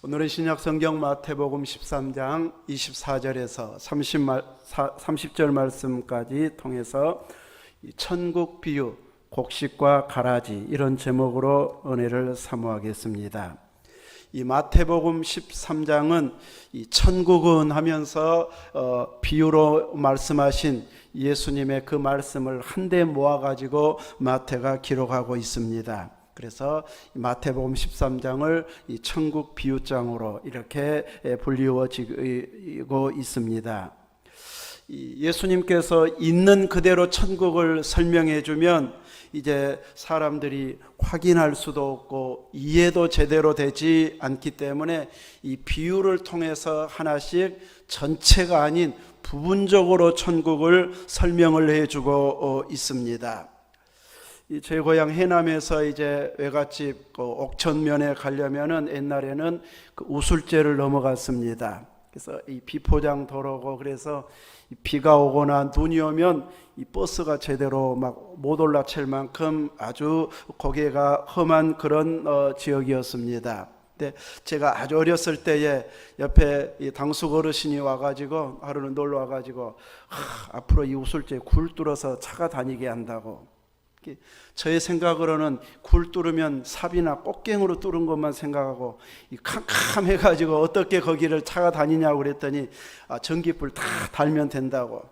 오늘은 신약 성경 마태복음 13장 24절에서 30절 말씀까지 통해서 천국 비유, 곡식과 가라지 이런 제목으로 은혜를 사모하겠습니다. 이 마태복음 13장은 이 천국은 하면서 비유로 말씀하신 예수님의 그 말씀을 한데 모아가지고 마태가 기록하고 있습니다. 그래서 마태복음 13장을 이 천국 비유장으로 이렇게 불리워지고 있습니다. 예수님께서 있는 그대로 천국을 설명해 주면 이제 사람들이 확인할 수도 없고 이해도 제대로 되지 않기 때문에 이 비유를 통해서 하나씩 전체가 아닌 부분적으로 천국을 설명을 해주고 있습니다. 제 고향 해남에서 이제 외갓집 옥천면에 가려면은 옛날에는 그 우술제를 넘어갔습니다. 그래서 이 비포장 도로고 그래서 비가 오거나 눈이 오면 이 버스가 제대로 막 못 올라칠 만큼 아주 고개가 험한 그런 지역이었습니다. 근데 제가 아주 어렸을 때에 옆에 이 당숙 어르신이 와가지고 하루는 놀러 와가지고 앞으로 이 우술제 굴 뚫어서 차가 다니게 한다고. 저의 생각으로는 굴 뚫으면 삽이나 꽃갱으로 뚫은 것만 생각하고 캄캄해가지고 어떻게 거기를 차가 다니냐고 그랬더니 전기불 다 달면 된다고.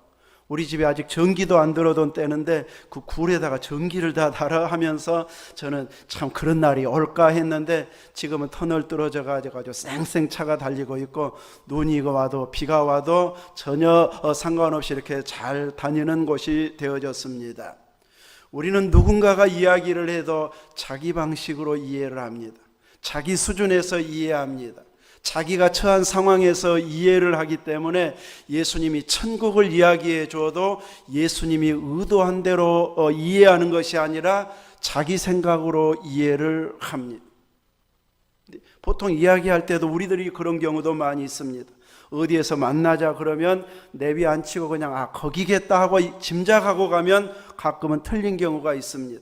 우리 집에 아직 전기도 안 들어온 때는데 그 굴에다가 전기를 다 달아 하면서 저는 참 그런 날이 올까 했는데 지금은 터널 뚫어져 가지고 쌩쌩 차가 달리고 있고 눈이 와도 비가 와도 전혀 상관없이 이렇게 잘 다니는 곳이 되어졌습니다. 우리는 누군가가 이야기를 해도 자기 방식으로 이해를 합니다. 자기 수준에서 이해합니다. 자기가 처한 상황에서 이해를 하기 때문에 예수님이 천국을 이야기해 줘도 예수님이 의도한 대로 이해하는 것이 아니라 자기 생각으로 이해를 합니다. 보통 이야기할 때도 우리들이 그런 경우도 많이 있습니다. 어디에서 만나자 그러면 내비 안 치고 그냥 거기겠다 하고 짐작하고 가면 가끔은 틀린 경우가 있습니다.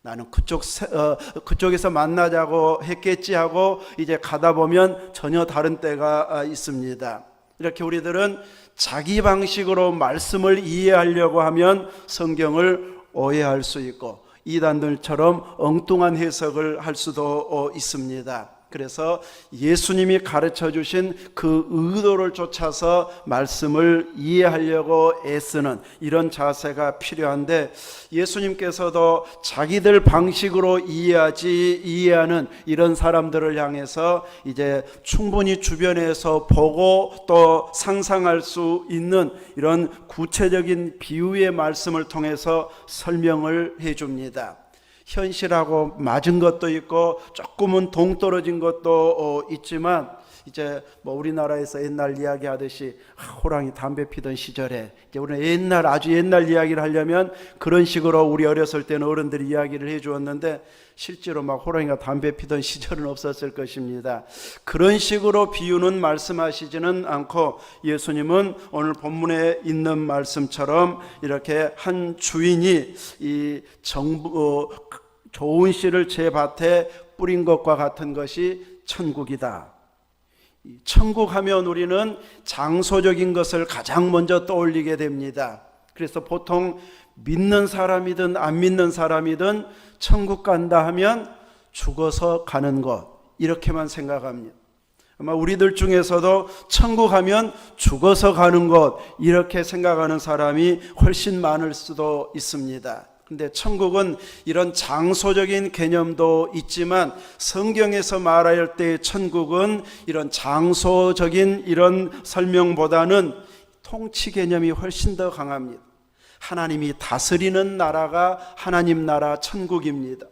나는 그쪽에서 만나자고 했겠지 하고 이제 가다 보면 전혀 다른 때가 있습니다. 이렇게 우리들은 자기 방식으로 말씀을 이해하려고 하면 성경을 오해할 수 있고 이단들처럼 엉뚱한 해석을 할 수도 있습니다. 그래서 예수님이 가르쳐 주신 그 의도를 쫓아서 말씀을 이해하려고 애쓰는 이런 자세가 필요한데 예수님께서도 자기들 방식으로 이해하는 이런 사람들을 향해서 이제 충분히 주변에서 보고 또 상상할 수 있는 이런 구체적인 비유의 말씀을 통해서 설명을 해 줍니다. 현실하고 맞은 것도 있고 조금은 동떨어진 것도 있지만 이제 우리나라에서 옛날 이야기하듯이 호랑이 담배 피던 시절에 이제 우리는 아주 옛날 이야기를 하려면 그런 식으로 우리 어렸을 때는 어른들이 이야기를 해 주었는데 실제로 막 호랑이가 담배 피던 시절은 없었을 것입니다. 그런 식으로 비유는 말씀하시지는 않고 예수님은 오늘 본문에 있는 말씀처럼 이렇게 한 주인이 이 좋은 씨를 제 밭에 뿌린 것과 같은 것이 천국이다. 천국 하면 우리는 장소적인 것을 가장 먼저 떠올리게 됩니다. 그래서 보통 믿는 사람이든 안 믿는 사람이든 천국 간다 하면 죽어서 가는 것 이렇게만 생각합니다. 아마 우리들 중에서도 천국 하면 죽어서 가는 것 이렇게 생각하는 사람이 훨씬 많을 수도 있습니다. 근데 천국은 이런 장소적인 개념도 있지만 성경에서 말할 때 천국은 이런 장소적인 이런 설명보다는 통치 개념이 훨씬 더 강합니다. 하나님이 다스리는 나라가 하나님 나라 천국입니다.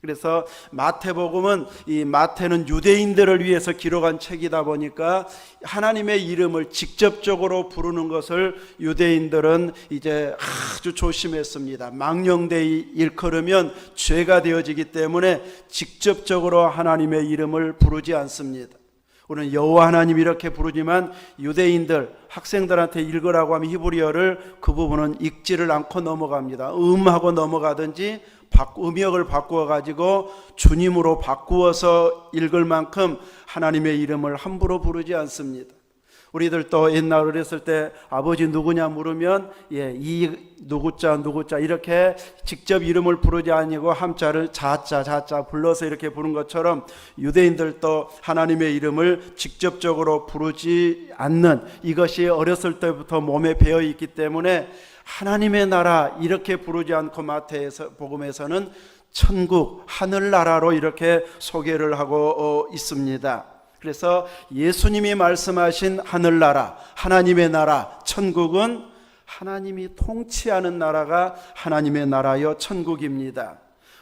그래서 마태복음은 이 마태는 유대인들을 위해서 기록한 책이다 보니까 하나님의 이름을 직접적으로 부르는 것을 유대인들은 이제 아주 조심했습니다. 망령되이 일컬으면 죄가 되어지기 때문에 직접적으로 하나님의 이름을 부르지 않습니다. 우리는 여호와 하나님 이렇게 부르지만 유대인들 학생들한테 읽으라고 하면 히브리어를 그 부분은 읽지를 않고 넘어갑니다. 하고 넘어가든지 음역을 바꾸어 가지고 주님으로 바꾸어서 읽을 만큼 하나님의 이름을 함부로 부르지 않습니다. 우리들도 옛날 어렸을 때 아버지 누구냐 물으면 이 누구자 이렇게 직접 이름을 부르지 아니고 함자를 자자 불러서 이렇게 부른 것처럼 유대인들도 하나님의 이름을 직접적으로 부르지 않는 이것이 어렸을 때부터 몸에 배어 있기 때문에 하나님의 나라 이렇게 부르지 않고 마태에서 복음에서는 천국 하늘나라로 이렇게 소개를 하고 있습니다. 그래서 예수님이 말씀하신 하늘나라, 하나님의 나라, 천국은 하나님이 통치하는 나라가 하나님의 나라요 천국입니다.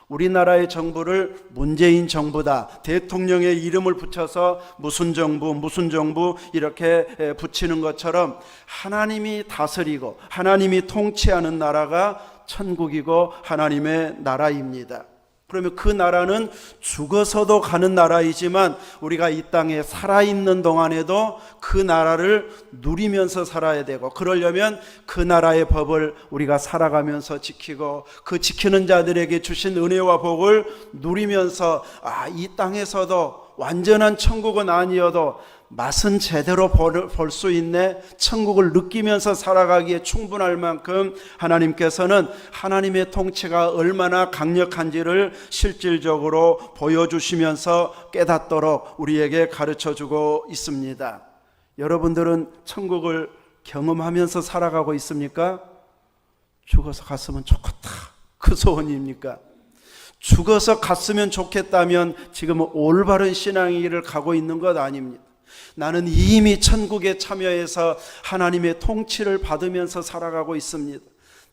우리나라의 정부를 문재인 정부다, 대통령의 이름을 붙여서 무슨 정부 이렇게 붙이는 것처럼 하나님이 다스리고 하나님이 통치하는 나라가 천국이고 하나님의 나라입니다. 그러면 그 나라는 죽어서도 가는 나라이지만 우리가 이 땅에 살아있는 동안에도 그 나라를 누리면서 살아야 되고, 그러려면 그 나라의 법을 우리가 살아가면서 지키고 그 지키는 자들에게 주신 은혜와 복을 누리면서 이 땅에서도 완전한 천국은 아니어도 맛은 제대로 볼 수 있네, 천국을 느끼면서 살아가기에 충분할 만큼 하나님께서는 하나님의 통치가 얼마나 강력한지를 실질적으로 보여주시면서 깨닫도록 우리에게 가르쳐주고 있습니다. 여러분들은 천국을 경험하면서 살아가고 있습니까? 죽어서 갔으면 좋겠다, 그 소원입니까? 죽어서 갔으면 좋겠다면 지금은 올바른 신앙의 길을 가고 있는 것 아닙니다. 나는 이미 천국에 참여해서 하나님의 통치를 받으면서 살아가고 있습니다.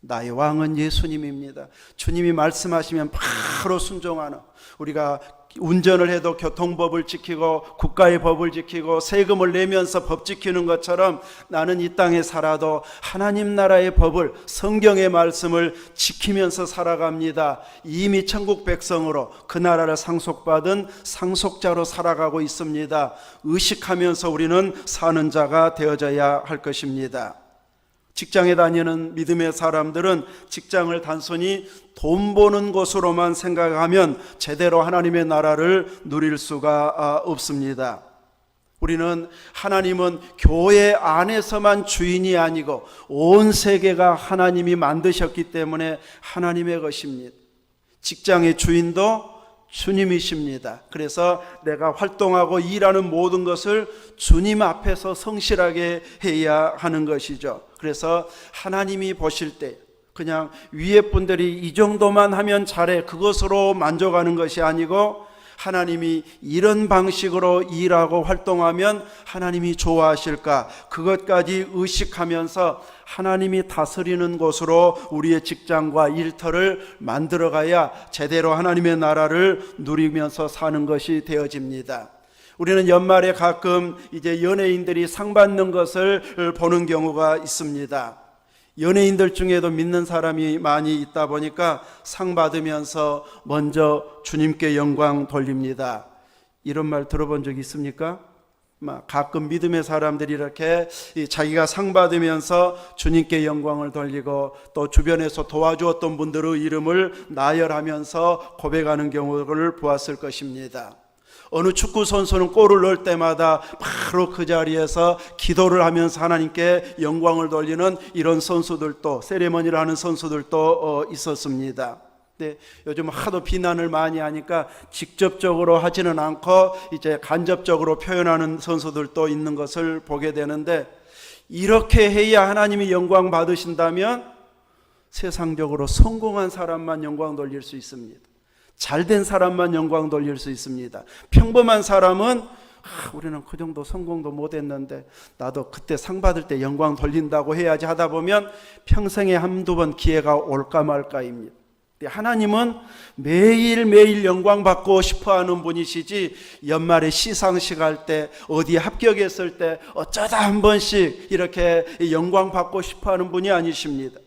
나의 왕은 예수님입니다. 주님이 말씀하시면 바로 순종하는, 우리가 운전을 해도 교통법을 지키고 국가의 법을 지키고 세금을 내면서 법 지키는 것처럼 나는 이 땅에 살아도 하나님 나라의 법을, 성경의 말씀을 지키면서 살아갑니다. 이미 천국 백성으로 그 나라를 상속받은 상속자로 살아가고 있습니다. 의식하면서 우리는 사는 자가 되어져야 할 것입니다. 직장에 다니는 믿음의 사람들은 직장을 단순히 돈 버는 곳으로만 생각하면 제대로 하나님의 나라를 누릴 수가 없습니다. 우리는 하나님은 교회 안에서만 주인이 아니고 온 세계가 하나님이 만드셨기 때문에 하나님의 것입니다. 직장의 주인도 주님이십니다. 그래서 내가 활동하고 일하는 모든 것을 주님 앞에서 성실하게 해야 하는 것이죠. 그래서 하나님이 보실 때 그냥 위에 분들이 이 정도만 하면 잘해, 그것으로 만족하는 것이 아니고 하나님이 이런 방식으로 일하고 활동하면 하나님이 좋아하실까, 그것까지 의식하면서 하나님이 다스리는 곳으로 우리의 직장과 일터를 만들어가야 제대로 하나님의 나라를 누리면서 사는 것이 되어집니다. 우리는 연말에 가끔 이제 연예인들이 상 받는 것을 보는 경우가 있습니다. 연예인들 중에도 믿는 사람이 많이 있다 보니까 상 받으면서 먼저 주님께 영광 돌립니다. 이런 말 들어본 적 있습니까? 가끔 믿음의 사람들이 이렇게 자기가 상 받으면서 주님께 영광을 돌리고 또 주변에서 도와주었던 분들의 이름을 나열하면서 고백하는 경우를 보았을 것입니다. 어느 축구 선수는 골을 넣을 때마다 바로 그 자리에서 기도를 하면서 하나님께 영광을 돌리는 이런 선수들도, 세레머니를 하는 선수들도 있었습니다. 네, 요즘 하도 비난을 많이 하니까 직접적으로 하지는 않고 이제 간접적으로 표현하는 선수들도 있는 것을 보게 되는데, 이렇게 해야 하나님이 영광 받으신다면 세상적으로 성공한 사람만 영광 돌릴 수 있습니다. 잘된 사람만 영광 돌릴 수 있습니다. 평범한 사람은 우리는 그 정도 성공도 못했는데 나도 그때 상 받을 때 영광 돌린다고 해야지 하다 보면 평생에 한두 번 기회가 올까 말까입니다. 하나님은 매일매일 영광 받고 싶어하는 분이시지, 연말에 시상식 할 때 어디에 합격했을 때 어쩌다 한 번씩 이렇게 영광 받고 싶어하는 분이 아니십니다.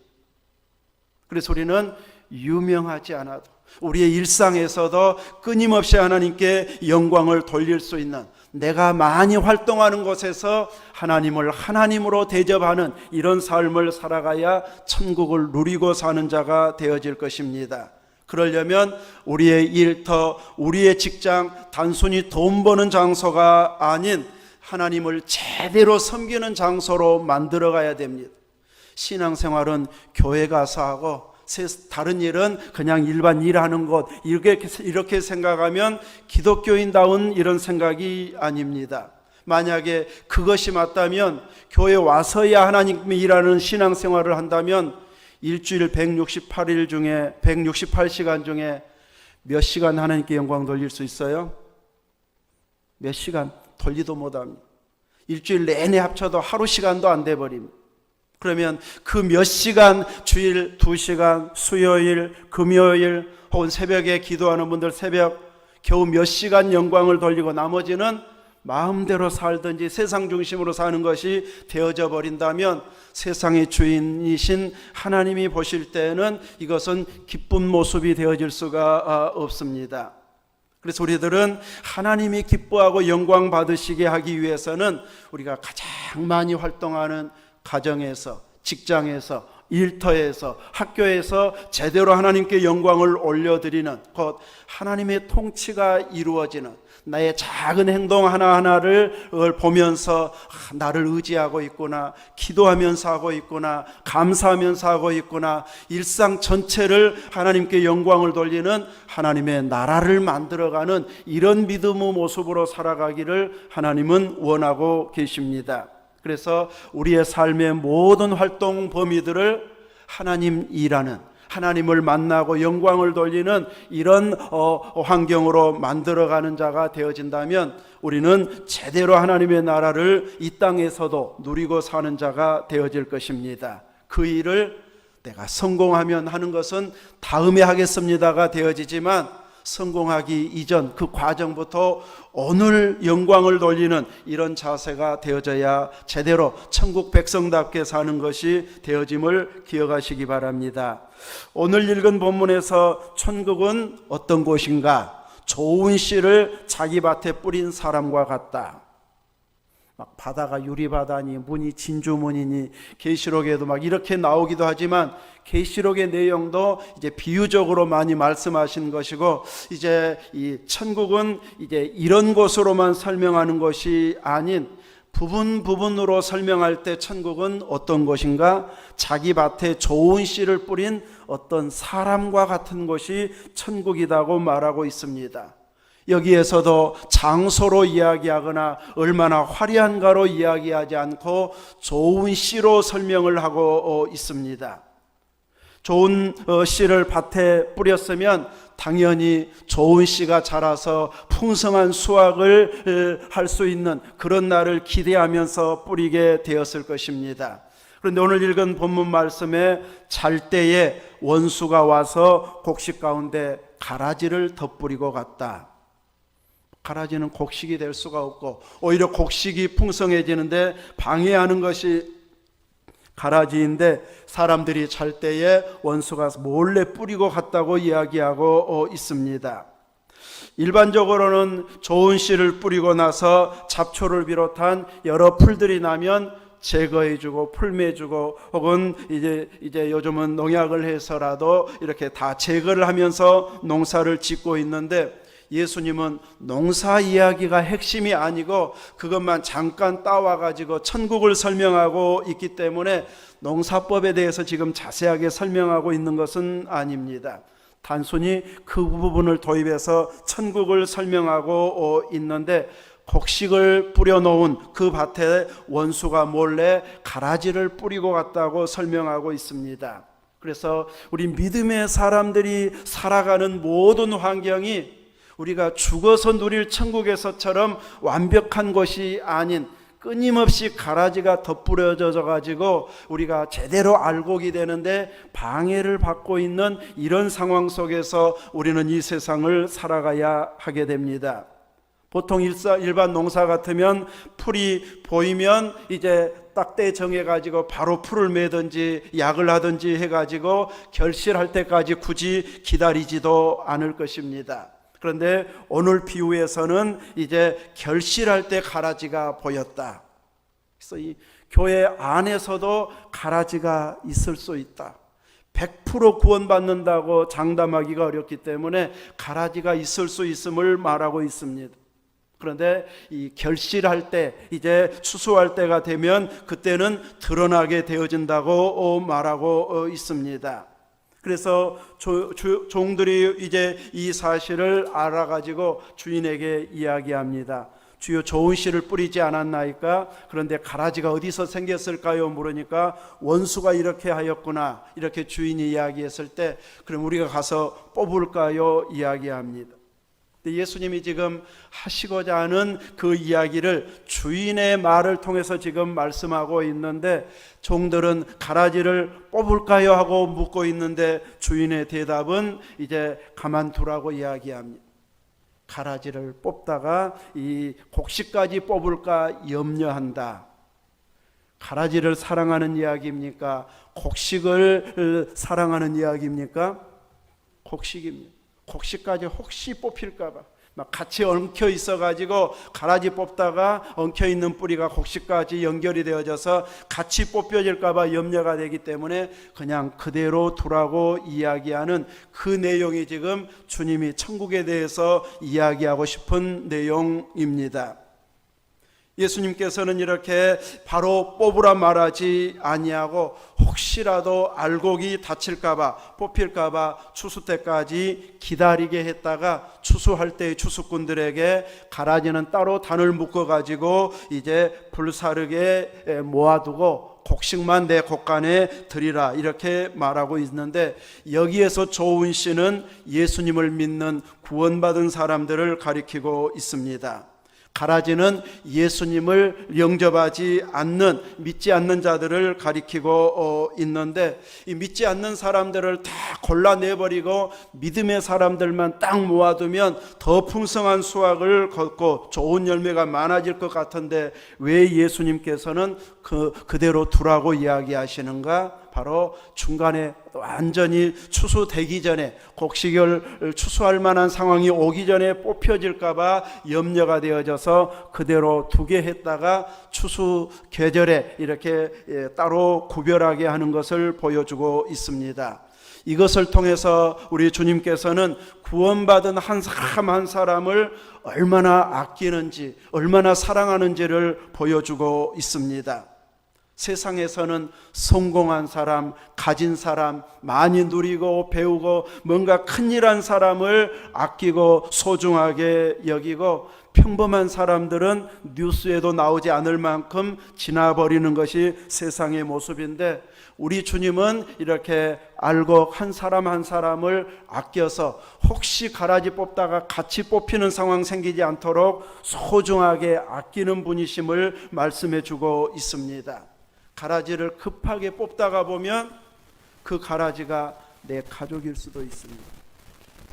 그래서 우리는 유명하지 않아도 우리의 일상에서도 끊임없이 하나님께 영광을 돌릴 수 있는, 내가 많이 활동하는 곳에서 하나님을 하나님으로 대접하는 이런 삶을 살아가야 천국을 누리고 사는 자가 되어질 것입니다. 그러려면 우리의 일터, 우리의 직장, 단순히 돈 버는 장소가 아닌 하나님을 제대로 섬기는 장소로 만들어 가야 됩니다. 신앙생활은 교회 가서 하고 다른 일은 그냥 일반 일하는 것, 이렇게 생각하면 기독교인다운 이런 생각이 아닙니다. 만약에 그것이 맞다면 교회 와서야 하나님이 일하는 신앙생활을 한다면 일주일 168일 중에 168시간 중에 몇 시간 하나님께 영광 돌릴 수 있어요? 몇 시간 돌리도 못합니다. 일주일 내내 합쳐도 하루 시간도 안 돼버립니다. 그러면 그 몇 시간, 주일 2시간, 수요일, 금요일 혹은 새벽에 기도하는 분들 새벽 겨우 몇 시간 영광을 돌리고 나머지는 마음대로 살든지 세상 중심으로 사는 것이 되어져 버린다면 세상의 주인이신 하나님이 보실 때는 이것은 기쁜 모습이 되어질 수가 없습니다. 그래서 우리들은 하나님이 기뻐하고 영광 받으시게 하기 위해서는 우리가 가장 많이 활동하는 가정에서, 직장에서, 일터에서, 학교에서 제대로 하나님께 영광을 올려드리는 곧 하나님의 통치가 이루어지는 나의 작은 행동 하나하나를 보면서 나를 의지하고 있구나, 기도하면서 하고 있구나, 감사하면서 하고 있구나, 일상 전체를 하나님께 영광을 돌리는 하나님의 나라를 만들어가는 이런 믿음의 모습으로 살아가기를 하나님은 원하고 계십니다. 그래서 우리의 삶의 모든 활동 범위들을 하나님 일하는, 하나님을 만나고 영광을 돌리는 이런 환경으로 만들어가는 자가 되어진다면 우리는 제대로 하나님의 나라를 이 땅에서도 누리고 사는 자가 되어질 것입니다. 그 일을 내가 성공하면 하는 것은 다음에 하겠습니다가 되어지지만 성공하기 이전 그 과정부터 오늘 영광을 돌리는 이런 자세가 되어져야 제대로 천국 백성답게 사는 것이 되어짐을 기억하시기 바랍니다. 오늘 읽은 본문에서 천국은 어떤 곳인가? 좋은 씨를 자기 밭에 뿌린 사람과 같다. 막 바다가 유리바다니 문이 진주문이니 계시록에도 막 이렇게 나오기도 하지만 계시록의 내용도 이제 비유적으로 많이 말씀하신 것이고 이제 이 천국은 이제 이런 곳으로만 설명하는 것이 아닌 부분으로 설명할 때 천국은 어떤 곳인가? 자기 밭에 좋은 씨를 뿌린 어떤 사람과 같은 곳이 천국이라고 말하고 있습니다. 여기에서도 장소로 이야기하거나 얼마나 화려한가로 이야기하지 않고 좋은 씨로 설명을 하고 있습니다. 좋은 씨를 밭에 뿌렸으면 당연히 좋은 씨가 자라서 풍성한 수확을 할 수 있는 그런 날을 기대하면서 뿌리게 되었을 것입니다. 그런데 오늘 읽은 본문 말씀에 잘 때에 원수가 와서 곡식 가운데 가라지를 덧뿌리고 갔다. 가라지는 곡식이 될 수가 없고 오히려 곡식이 풍성해지는데 방해하는 것이 가라지인데 사람들이 잘 때에 원수가 몰래 뿌리고 갔다고 이야기하고 있습니다. 일반적으로는 좋은 씨를 뿌리고 나서 잡초를 비롯한 여러 풀들이 나면 제거해주고 풀매주고 혹은 이제 요즘은 농약을 해서라도 이렇게 다 제거를 하면서 농사를 짓고 있는데 예수님은 농사 이야기가 핵심이 아니고 그것만 잠깐 따와가지고 천국을 설명하고 있기 때문에 농사법에 대해서 지금 자세하게 설명하고 있는 것은 아닙니다. 단순히 그 부분을 도입해서 천국을 설명하고 있는데 곡식을 뿌려놓은 그 밭에 원수가 몰래 가라지를 뿌리고 갔다고 설명하고 있습니다. 그래서 우리 믿음의 사람들이 살아가는 모든 환경이 우리가 죽어서 누릴 천국에서처럼 완벽한 것이 아닌 끊임없이 가라지가 덧뿌려져 가지고 우리가 제대로 알고기 되는데 방해를 받고 있는 이런 상황 속에서 우리는 이 세상을 살아가야 하게 됩니다. 보통 일반 농사 같으면 풀이 보이면 이제 딱 때 정해가지고 바로 풀을 매든지 약을 하든지 해가지고 결실할 때까지 굳이 기다리지도 않을 것입니다. 그런데 오늘 비유에서는 이제 결실할 때 가라지가 보였다. 그래서 이 교회 안에서도 가라지가 있을 수 있다. 100% 구원받는다고 장담하기가 어렵기 때문에 가라지가 있을 수 있음을 말하고 있습니다. 그런데 이 결실할 때, 이제 추수할 때가 되면 그때는 드러나게 되어진다고 말하고 있습니다. 그래서 종들이 이제 이 사실을 알아가지고 주인에게 이야기합니다. 주여, 좋은 씨를 뿌리지 않았나이까? 그런데 가라지가 어디서 생겼을까요? 물으니까 원수가 이렇게 하였구나, 이렇게 주인이 이야기했을 때, 그럼 우리가 가서 뽑을까요? 이야기합니다. 예수님이 지금 하시고자 하는 그 이야기를 주인의 말을 통해서 지금 말씀하고 있는데, 종들은 가라지를 뽑을까요? 하고 묻고 있는데 주인의 대답은 이제 가만두라고 이야기합니다. 가라지를 뽑다가 이 곡식까지 뽑을까 염려한다. 가라지를 사랑하는 이야기입니까? 곡식을 사랑하는 이야기입니까? 곡식입니다. 곡식까지 혹시 뽑힐까 봐 막 같이 엉켜 있어 가지고 가라지 뽑다가 엉켜 있는 뿌리가 곡식까지 연결이 되어져서 같이 뽑혀질까 봐 염려가 되기 때문에 그냥 그대로 두라고 이야기하는 그 내용이 지금 주님이 천국에 대해서 이야기하고 싶은 내용입니다. 예수님께서는 이렇게 바로 뽑으라 말하지 아니하고 혹시라도 알곡이 다칠까봐, 뽑힐까봐 추수 때까지 기다리게 했다가 추수할 때의 추수꾼들에게 가라지는 따로 단을 묶어가지고 이제 불사르게 모아두고 곡식만 내 곡간에 드리라, 이렇게 말하고 있는데, 여기에서 좋은 씨는 예수님을 믿는 구원받은 사람들을 가리키고 있습니다. 가라지는 예수님을 영접하지 않는, 믿지 않는 자들을 가리키고 있는데, 이 믿지 않는 사람들을 다 골라내버리고 믿음의 사람들만 딱 모아두면 더 풍성한 수확을 거두고 좋은 열매가 많아질 것 같은데 왜 예수님께서는 그대로 두라고 이야기하시는가? 바로 중간에 완전히 추수되기 전에, 곡식을 추수할 만한 상황이 오기 전에 뽑혀질까 봐 염려가 되어져서 그대로 두게 했다가 추수 계절에 이렇게 따로 구별하게 하는 것을 보여주고 있습니다. 이것을 통해서 우리 주님께서는 구원받은 한 사람 한 사람을 얼마나 아끼는지, 얼마나 사랑하는지를 보여주고 있습니다. 세상에서는 성공한 사람, 가진 사람, 많이 누리고 배우고 뭔가 큰일한 사람을 아끼고 소중하게 여기고, 평범한 사람들은 뉴스에도 나오지 않을 만큼 지나버리는 것이 세상의 모습인데, 우리 주님은 이렇게 알곡 한 사람 한 사람을 아껴서 혹시 가라지 뽑다가 같이 뽑히는 상황 생기지 않도록 소중하게 아끼는 분이심을 말씀해 주고 있습니다. 가라지를 급하게 뽑다가 보면 그 가라지가 내 가족일 수도 있습니다.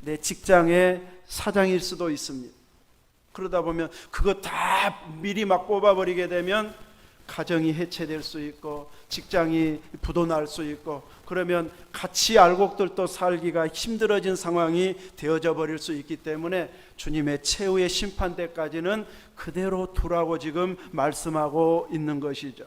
내 직장의 사장일 수도 있습니다. 그러다 보면 그거 다 미리 막 뽑아버리게 되면 가정이 해체될 수 있고 직장이 부도날 수 있고, 그러면 같이 알곡들도 살기가 힘들어진 상황이 되어져 버릴 수 있기 때문에 주님의 최후의 심판 때까지는 그대로 두라고 지금 말씀하고 있는 것이죠.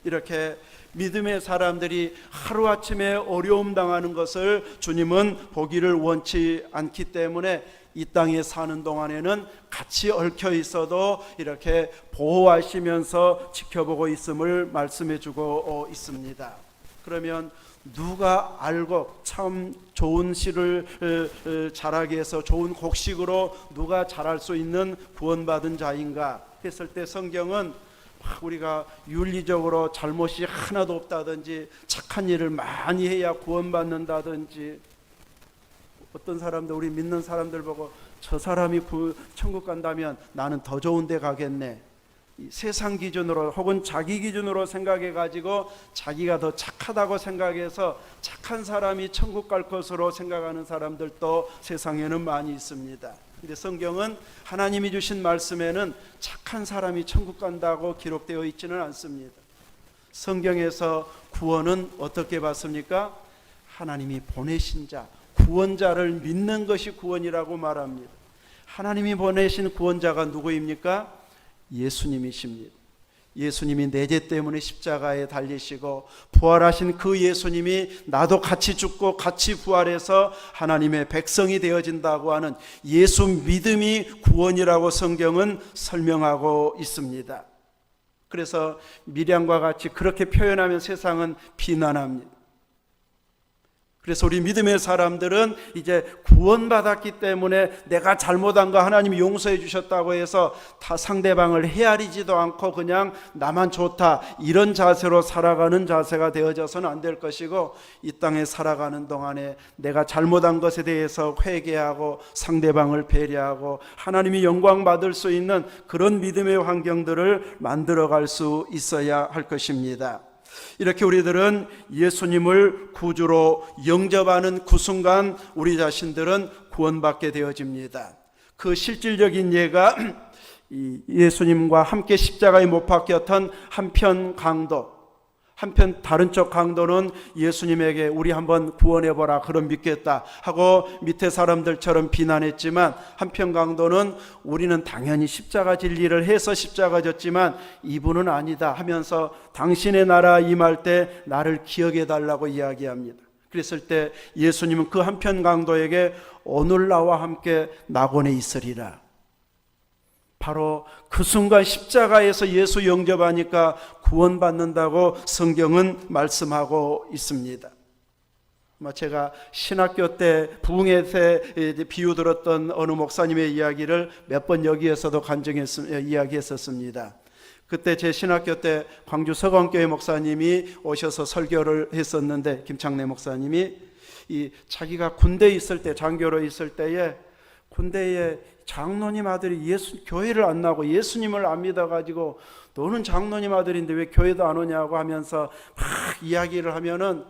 이렇게 믿음의 사람들이 하루아침에 어려움 당하는 것을 주님은 보기를 원치 않기 때문에 이 땅에 사는 동안에는 같이 얽혀 있어도 이렇게 보호하시면서 지켜보고 있음을 말씀해 주고 있습니다. 그러면 누가 알고 참 좋은 씨를 자라게 해서 좋은 곡식으로 누가 자랄 수 있는 구원받은 자인가 했을 때, 성경은 우리가 윤리적으로 잘못이 하나도 없다든지 착한 일을 많이 해야 구원받는다든지, 어떤 사람들, 우리 믿는 사람들 보고 저 사람이 천국 간다면 나는 더 좋은 데 가겠네, 세상 기준으로 혹은 자기 기준으로 생각해 가지고 자기가 더 착하다고 생각해서 착한 사람이 천국 갈 것으로 생각하는 사람들도 세상에는 많이 있습니다. 근데 성경은 하나님이 주신 말씀에는 착한 사람이 천국 간다고 기록되어 있지는 않습니다. 성경에서 구원은 어떻게 받습니까? 하나님이 보내신 자, 구원자를 믿는 것이 구원이라고 말합니다. 하나님이 보내신 구원자가 누구입니까? 예수님이십니다. 예수님이 내 죄 때문에 십자가에 달리시고 부활하신 그 예수님이 나도 같이 죽고 같이 부활해서 하나님의 백성이 되어진다고 하는 예수 믿음이 구원이라고 성경은 설명하고 있습니다. 그래서 미량과 같이 그렇게 표현하면 세상은 비난합니다. 그래서 우리 믿음의 사람들은 이제 구원받았기 때문에 내가 잘못한 거 하나님이 용서해 주셨다고 해서 상대방을 헤아리지도 않고 그냥 나만 좋다 이런 자세로 살아가는 자세가 되어져서는 안 될 것이고, 이 땅에 살아가는 동안에 내가 잘못한 것에 대해서 회개하고 상대방을 배려하고 하나님이 영광 받을 수 있는 그런 믿음의 환경들을 만들어갈 수 있어야 할 것입니다. 이렇게 우리들은 예수님을 구주로 영접하는 그 순간 우리 자신들은 구원받게 되어집니다. 그 실질적인 예가 예수님과 함께 십자가에 못 박혔던 한편 강도, 한편 다른 쪽 강도는 예수님에게 우리 한번 구원해보라 그럼 믿겠다 하고 밑에 사람들처럼 비난했지만, 한편 강도는 우리는 당연히 십자가 진리를 해서 십자가 졌지만 이분은 아니다 하면서 당신의 나라 임할 때 나를 기억해달라고 이야기합니다. 그랬을 때 예수님은 그 한편 강도에게 오늘 나와 함께 낙원에 있으리라. 바로 그 순간 십자가에서 예수 영접하니까 구원받는다고 성경은 말씀하고 있습니다. 제가 신학교 때 부흥회 비유 들었던 어느 목사님의 이야기를 몇 번 여기에서도 이야기했었습니다. 그때 제 신학교 때 광주 서강교회 목사님이 오셔서 설교를 했었는데, 김창래 목사님이 자기가 군대에 있을 때, 장교로 있을 때에 군대에 장로님 아들이 교회를 안 나오고 예수님을 안 믿어가지고 너는 장로님 아들인데 왜 교회도 안 오냐고 하면서 막 이야기를 하면은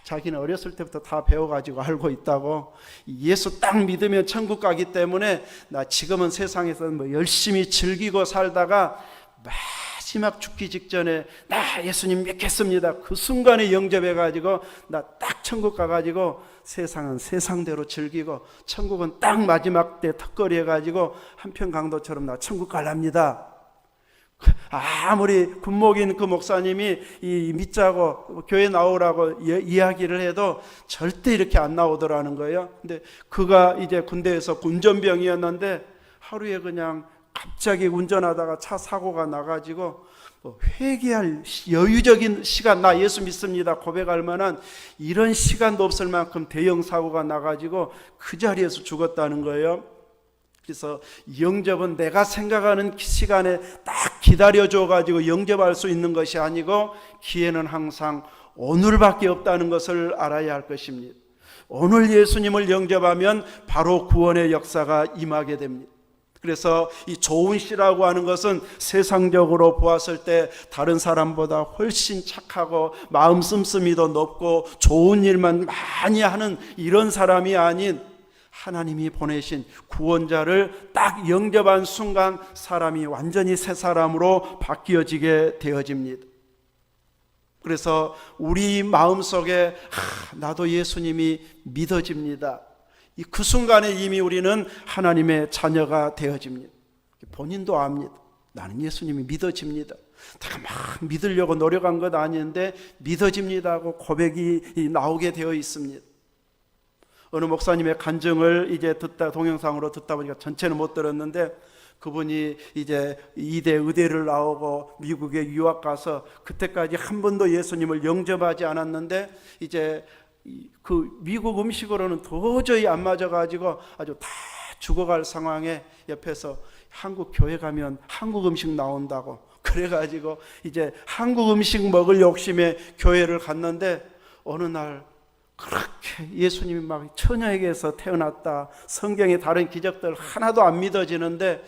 자기는 어렸을 때부터 다 배워가지고 알고 있다고, 예수 딱 믿으면 천국 가기 때문에 나 지금은 세상에서 열심히 즐기고 살다가 마지막 죽기 직전에 나 예수님 믿겠습니다 그 순간에 영접해가지고 나 딱 천국 가가지고 세상은 세상대로 즐기고 천국은 딱 마지막 때 턱걸이 해가지고 한편 강도처럼 나 천국 갈랍니다. 아무리 군목인 그 목사님이 믿자고 교회 나오라고 이야기를 해도 절대 이렇게 안 나오더라는 거예요. 근데 그가 이제 군대에서 운전병이었는데 하루에 그냥 갑자기 운전하다가 차 사고가 나가지고 회개할 여유적인 시간, 나 예수 믿습니다 고백할 만한 이런 시간도 없을 만큼 대형 사고가 나가지고 그 자리에서 죽었다는 거예요. 그래서 영접은 내가 생각하는 시간에 딱 기다려줘 가지고 영접할 수 있는 것이 아니고 기회는 항상 오늘밖에 없다는 것을 알아야 할 것입니다. 오늘 예수님을 영접하면 바로 구원의 역사가 임하게 됩니다. 그래서 이 좋은 씨라고 하는 것은 세상적으로 보았을 때 다른 사람보다 훨씬 착하고 마음 씀씀이도 높고 좋은 일만 많이 하는 이런 사람이 아닌, 하나님이 보내신 구원자를 딱 영접한 순간 사람이 완전히 새 사람으로 바뀌어지게 되어집니다. 그래서 우리 마음속에 나도 예수님이 믿어집니다. 그 순간에 이미 우리는 하나님의 자녀가 되어집니다. 본인도 압니다. 나는 예수님이 믿어집니다. 내가 막 믿으려고 노력한 것 아닌데 믿어집니다 하고 고백이 나오게 되어 있습니다. 어느 목사님의 간증을 이제 동영상으로 듣다 보니까 전체는 못 들었는데, 그분이 이제 2대 의대를 나오고 미국에 유학 가서 그때까지 한 번도 예수님을 영접하지 않았는데 이제 그 미국 음식으로는 도저히 안 맞아가지고 아주 다 죽어갈 상황에 옆에서 한국 교회 가면 한국 음식 나온다고 그래가지고 이제 한국 음식 먹을 욕심에 교회를 갔는데, 어느 날 그렇게 예수님이 막 처녀에게서 태어났다, 성경에 다른 기적들 하나도 안 믿어지는데,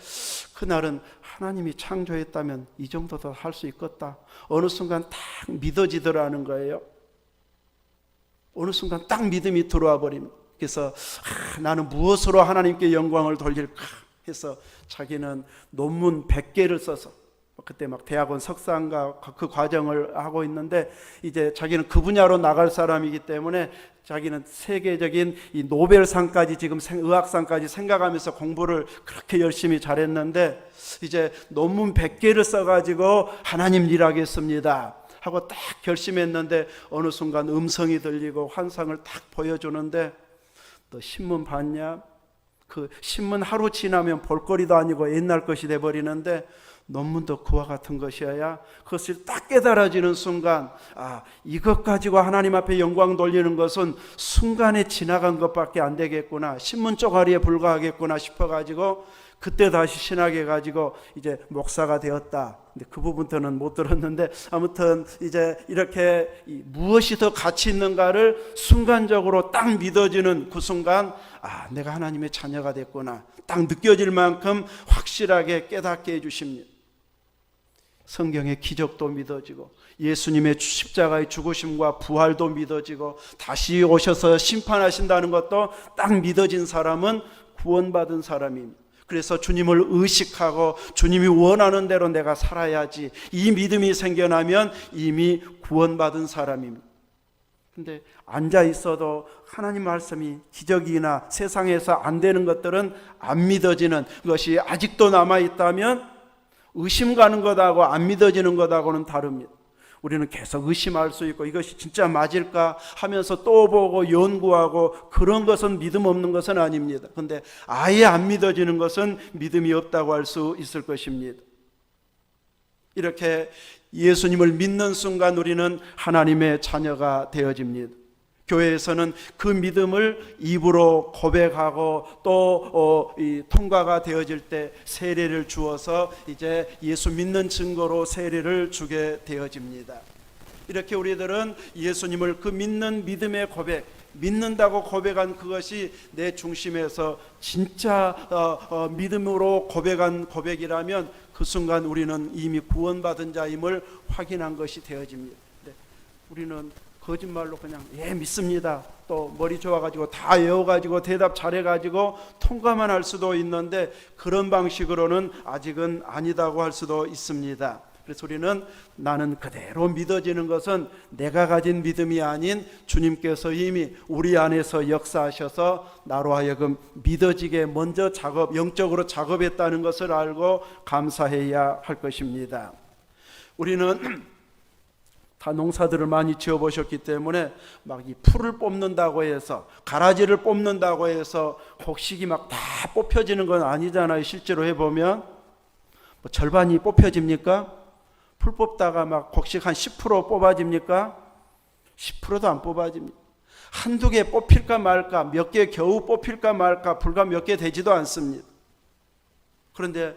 그날은 하나님이 창조했다면 이 정도도 할 수 있겠다. 어느 순간 딱 믿어지더라는 거예요. 어느 순간 딱 믿음이 들어와 버립니다. 그래서 나는 무엇으로 하나님께 영광을 돌릴까 해서 자기는 논문 100개를 써서 그때 막 대학원 석사인가 그 과정을 하고 있는데 이제 자기는 그 분야로 나갈 사람이기 때문에 자기는 세계적인 이 노벨상까지 지금 의학상까지 생각하면서 공부를 그렇게 열심히 잘했는데 이제 논문 100개를 써가지고 하나님 일하겠습니다 하고 딱 결심했는데 어느 순간 음성이 들리고 환상을 딱 보여주는데 너 신문 봤냐? 그 신문 하루 지나면 볼거리도 아니고 옛날 것이 돼버리는데 논문도 그와 같은 것이어야 그것을 딱 깨달아지는 순간 이것 가지고 하나님 앞에 영광 돌리는 것은 순간에 지나간 것밖에 안 되겠구나, 신문 쪼가리에 불과하겠구나 싶어가지고 그때 다시 신학에 가지고 이제 목사가 되었다. 근데 그 부분부터는 못 들었는데 아무튼 이제 이렇게 무엇이 더 가치 있는가를 순간적으로 딱 믿어지는 그 순간 내가 하나님의 자녀가 됐구나 딱 느껴질 만큼 확실하게 깨닫게 해주십니다. 성경의 기적도 믿어지고 예수님의 십자가의 죽으심과 부활도 믿어지고 다시 오셔서 심판하신다는 것도 딱 믿어진 사람은 구원받은 사람입니다. 그래서 주님을 의식하고 주님이 원하는 대로 내가 살아야지, 이 믿음이 생겨나면 이미 구원받은 사람입니다. 근데 앉아 있어도 하나님 말씀이 기적이나 세상에서 안 되는 것들은 안 믿어지는 것이 아직도 남아 있다면 의심 가는 것하고 안 믿어지는 것하고는 다릅니다. 우리는 계속 의심할 수 있고 이것이 진짜 맞을까 하면서 또 보고 연구하고 그런 것은 믿음 없는 것은 아닙니다. 그런데 아예 안 믿어지는 것은 믿음이 없다고 할 수 있을 것입니다. 이렇게 예수님을 믿는 순간 우리는 하나님의 자녀가 되어집니다. 교회에서는 그 믿음을 입으로 고백하고 또 통과가 되어질 때 세례를 주어서 이제 예수 믿는 증거로 세례를 주게 되어집니다. 이렇게 우리들은 예수님을 그 믿는 믿음의 고백, 믿는다고 고백한 그것이 내 중심에서 진짜 믿음으로 고백한 고백이라면 그 순간 우리는 이미 구원받은 자임을 확인한 것이 되어집니다. 우리는 거짓말로 그냥 믿습니다, 또 머리 좋아가지고 다 외워가지고 대답 잘해가지고 통과만 할 수도 있는데 그런 방식으로는 아직은 아니다고 할 수도 있습니다. 그래서 우리는 나는 그대로 믿어지는 것은 내가 가진 믿음이 아닌 주님께서 이미 우리 안에서 역사하셔서 나로 하여금 믿어지게 먼저 영적으로 작업했다는 것을 알고 감사해야 할 것입니다. 우리는 다 농사들을 많이 지어보셨기 때문에 막 이 풀을 뽑는다고 해서 가라지를 뽑는다고 해서 곡식이 막 다 뽑혀지는 건 아니잖아요. 실제로 해보면 절반이 뽑혀집니까? 풀 뽑다가 막 곡식 한 10% 뽑아집니까? 10%도 안 뽑아집니다. 한두 개 뽑힐까 말까, 몇 개 겨우 뽑힐까 말까, 불과 몇 개 되지도 않습니다. 그런데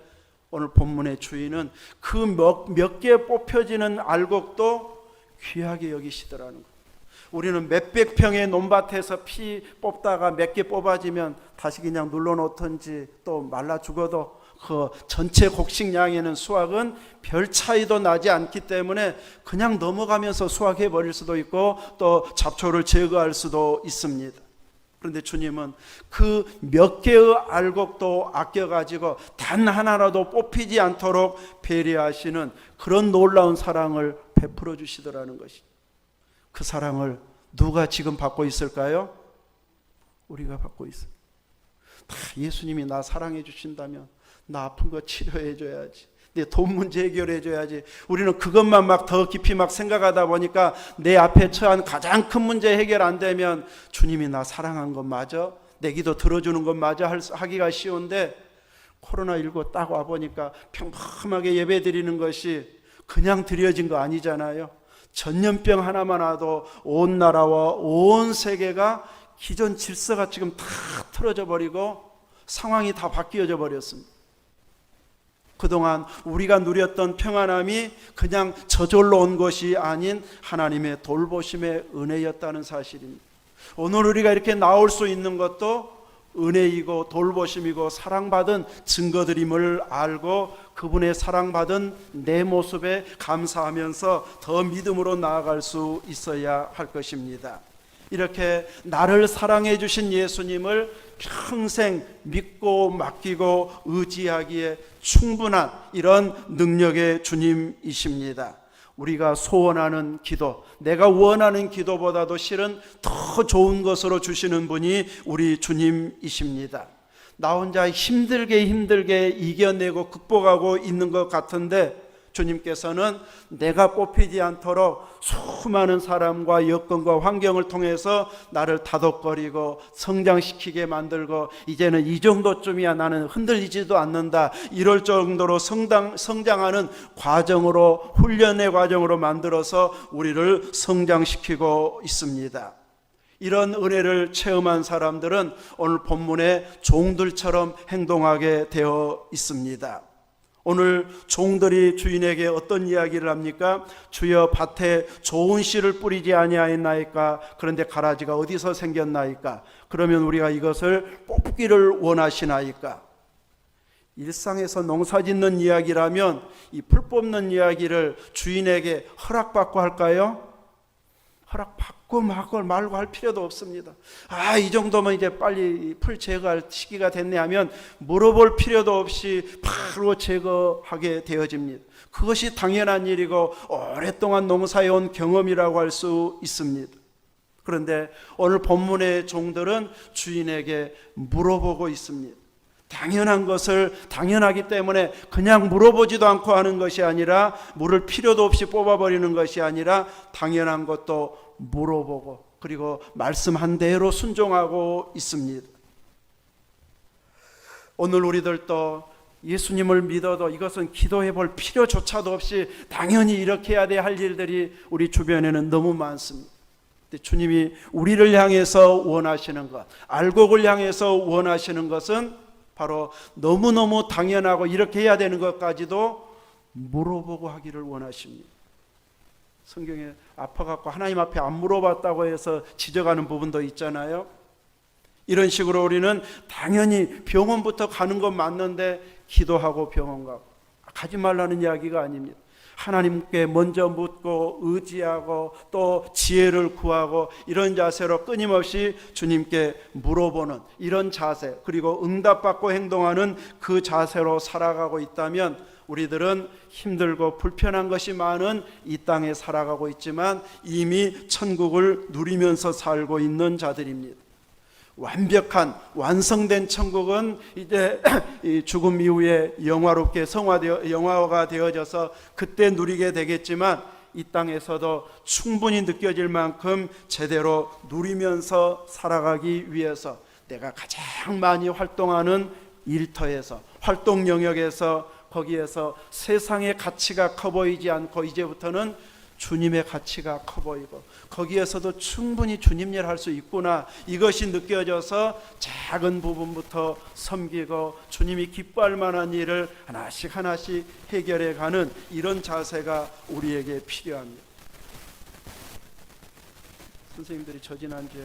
오늘 본문의 주인은 그 몇 개 뽑혀지는 알곡도 귀하게 여기시더라는 거예요. 우리는 몇백 평의 논밭에서 피 뽑다가 몇 개 뽑아지면 다시 그냥 눌러놓던지 또 말라 죽어도 그 전체 곡식량에는 수확은 별 차이도 나지 않기 때문에 그냥 넘어가면서 수확해 버릴 수도 있고 또 잡초를 제거할 수도 있습니다. 그런데 주님은 그 몇 개의 알곡도 아껴가지고 단 하나라도 뽑히지 않도록 배려하시는 그런 놀라운 사랑을 베풀어 주시더라는 것이. 그 사랑을 누가 지금 받고 있을까요? 우리가 받고 있어요. 다 예수님이 나 사랑해 주신다면 나 아픈 거 치료해 줘야지, 내 돈 문제 해결해 줘야지. 우리는 그것만 막 더 깊이 막 생각하다 보니까 내 앞에 처한 가장 큰 문제 해결 안 되면 주님이 나 사랑한 것 맞아? 내 기도 들어주는 것 맞아? 하기가 쉬운데 코로나19 딱 와보니까 평범하게 예배 드리는 것이 그냥 드려진 거 아니잖아요. 전염병 하나만 와도 온 나라와 온 세계가 기존 질서가 지금 다 틀어져 버리고 상황이 다 바뀌어져 버렸습니다. 그동안 우리가 누렸던 평안함이 그냥 저절로 온 것이 아닌 하나님의 돌보심의 은혜였다는 사실입니다. 오늘 우리가 이렇게 나올 수 있는 것도 은혜이고 돌보심이고 사랑받은 증거드림을 알고 그분의 사랑받은 내 모습에 감사하면서 더 믿음으로 나아갈 수 있어야 할 것입니다. 이렇게 나를 사랑해 주신 예수님을 평생 믿고 맡기고 의지하기에 충분한 이런 능력의 주님이십니다. 우리가 소원하는 기도, 내가 원하는 기도보다도 실은 더 좋은 것으로 주시는 분이 우리 주님이십니다. 나 혼자 힘들게 이겨내고 극복하고 있는 것 같은데 주님께서는 내가 뽑히지 않도록 수많은 사람과 여건과 환경을 통해서 나를 다독거리고 성장시키게 만들고 이제는 이 정도쯤이야 나는 흔들리지도 않는다, 이럴 정도로 성장하는 과정으로, 훈련의 과정으로 만들어서 우리를 성장시키고 있습니다. 이런 은혜를 체험한 사람들은 오늘 본문의 종들처럼 행동하게 되어 있습니다. 오늘 종들이 주인에게 어떤 이야기를 합니까? 주여, 밭에 좋은 씨를 뿌리지 아니하였나이까? 그런데 가라지가 어디서 생겼나이까? 그러면 우리가 이것을 뽑기를 원하시나이까? 일상에서 농사짓는 이야기라면 이 풀 뽑는 이야기를 주인에게 허락받고 할까요? 허락받고 말고 할 필요도 없습니다. 이 정도면 이제 빨리 풀 제거할 시기가 됐네 하면 물어볼 필요도 없이 바로 제거하게 되어집니다. 그것이 당연한 일이고 오랫동안 농사해온 경험이라고 할 수 있습니다. 그런데 오늘 본문의 종들은 주인에게 물어보고 있습니다. 당연한 것을 당연하기 때문에 그냥 물어보지도 않고 하는 것이 아니라, 물을 필요도 없이 뽑아버리는 것이 아니라 당연한 것도 물어보고 그리고 말씀한 대로 순종하고 있습니다. 오늘 우리들도 예수님을 믿어도 이것은 기도해 볼 필요조차도 없이 당연히 이렇게 해야 돼 할 일들이 우리 주변에는 너무 많습니다. 근데 주님이 우리를 향해서 원하시는 것, 알곡을 향해서 원하시는 것은 바로 너무너무 당연하고 이렇게 해야 되는 것까지도 물어보고 하기를 원하십니다. 성경에 아파갖고 하나님 앞에 안 물어봤다고 해서 지적하는 부분도 있잖아요. 이런 식으로 우리는 당연히 병원부터 가는 건 맞는데 기도하고 병원 가지 말라는 이야기가 아닙니다. 하나님께 먼저 묻고 의지하고 또 지혜를 구하고 이런 자세로 끊임없이 주님께 물어보는 이런 자세, 그리고 응답받고 행동하는 그 자세로 살아가고 있다면 우리들은 힘들고 불편한 것이 많은 이 땅에 살아가고 있지만 이미 천국을 누리면서 살고 있는 자들입니다. 완벽한 완성된 천국은 이제 죽음 이후에 영화롭게 영화가 되어져서 그때 누리게 되겠지만 이 땅에서도 충분히 느껴질 만큼 제대로 누리면서 살아가기 위해서 내가 가장 많이 활동하는 일터에서, 활동 영역에서, 거기에서 세상의 가치가 커 보이지 않고 이제부터는 주님의 가치가 커 보이고 거기에서도 충분히 주님 일 할 수 있구나, 이것이 느껴져서 작은 부분부터 섬기고 주님이 기뻐할 만한 일을 하나씩 해결해 가는 이런 자세가 우리에게 필요합니다. 선생님들이 저 지난주에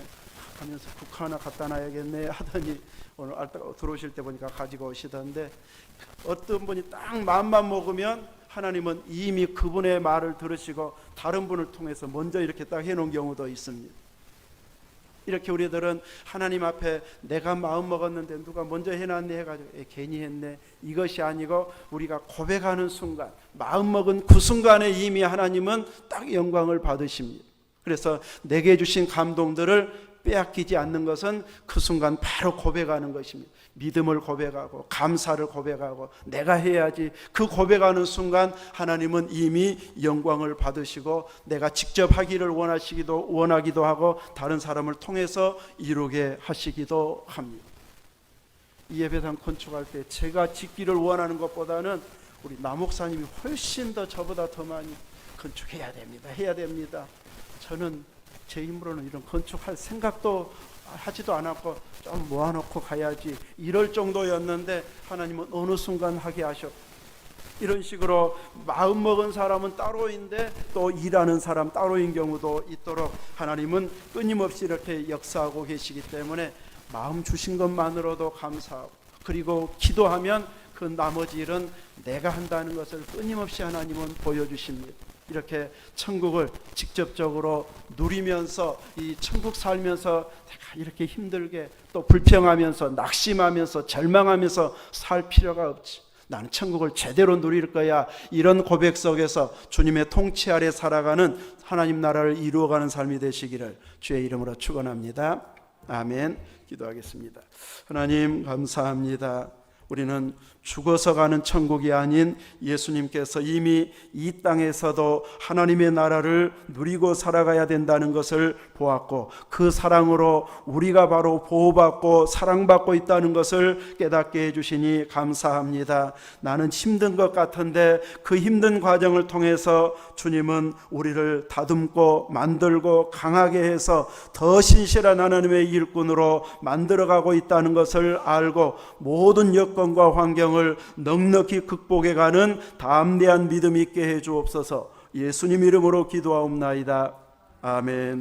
하면서 국화 하나 갖다 놔야겠네 하더니 오늘 들어오실 때 보니까 가지고 오시던데, 어떤 분이 딱 마음만 먹으면 하나님은 이미 그분의 말을 들으시고 다른 분을 통해서 먼저 이렇게 딱 해놓은 경우도 있습니다. 이렇게 우리들은 하나님 앞에 내가 마음 먹었는데 누가 먼저 해놨네 해가지고 괜히 했네, 이것이 아니고 우리가 고백하는 순간, 마음 먹은 그 순간에 이미 하나님은 딱 영광을 받으십니다. 그래서 내게 주신 감동들을 빼앗기지 않는 것은 그 순간 바로 고백하는 것입니다. 믿음을 고백하고 감사를 고백하고 내가 해야지, 그 고백하는 순간 하나님은 이미 영광을 받으시고 내가 직접 하기를 원하기도 하고 다른 사람을 통해서 이루게 하시기도 합니다. 이 예배당 건축할 때 제가 짓기를 원하는 것보다는 우리 남목사님이 훨씬 더 저보다 더 많이 건축해야 됩니다. 저는 제 힘으로는 이런 건축할 생각도 하지도 않았고 좀 모아놓고 가야지 이럴 정도였는데 하나님은 어느 순간 하게 하셨고, 이런 식으로 마음 먹은 사람은 따로인데 또 일하는 사람 따로인 경우도 있도록 하나님은 끊임없이 이렇게 역사하고 계시기 때문에 마음 주신 것만으로도 감사하고, 그리고 기도하면 그 나머지 일은 내가 한다는 것을 끊임없이 하나님은 보여주십니다. 이렇게 천국을 직접적으로 누리면서 이 천국 살면서 내가 이렇게 힘들게 또 불평하면서 낙심하면서 절망하면서 살 필요가 없지. 나는 천국을 제대로 누릴 거야. 이런 고백 속에서 주님의 통치 아래 살아가는 하나님 나라를 이루어가는 삶이 되시기를 주의 이름으로 축원합니다. 아멘. 기도하겠습니다. 하나님 감사합니다. 우리는 죽어서 가는 천국이 아닌 예수님께서 이미 이 땅에서도 하나님의 나라를 누리고 살아가야 된다는 것을 보았고, 그 사랑으로 우리가 바로 보호받고 사랑받고 있다는 것을 깨닫게 해주시니 감사합니다. 나는 힘든 것 같은데 그 힘든 과정을 통해서 주님은 우리를 다듬고 만들고 강하게 해서 더 신실한 하나님의 일꾼으로 만들어가고 있다는 것을 알고 모든 여건과 환경을 넉넉히 극복해가는 담대한 믿음 있게 해 주옵소서. 예수님 이름으로 기도하옵나이다. 아멘.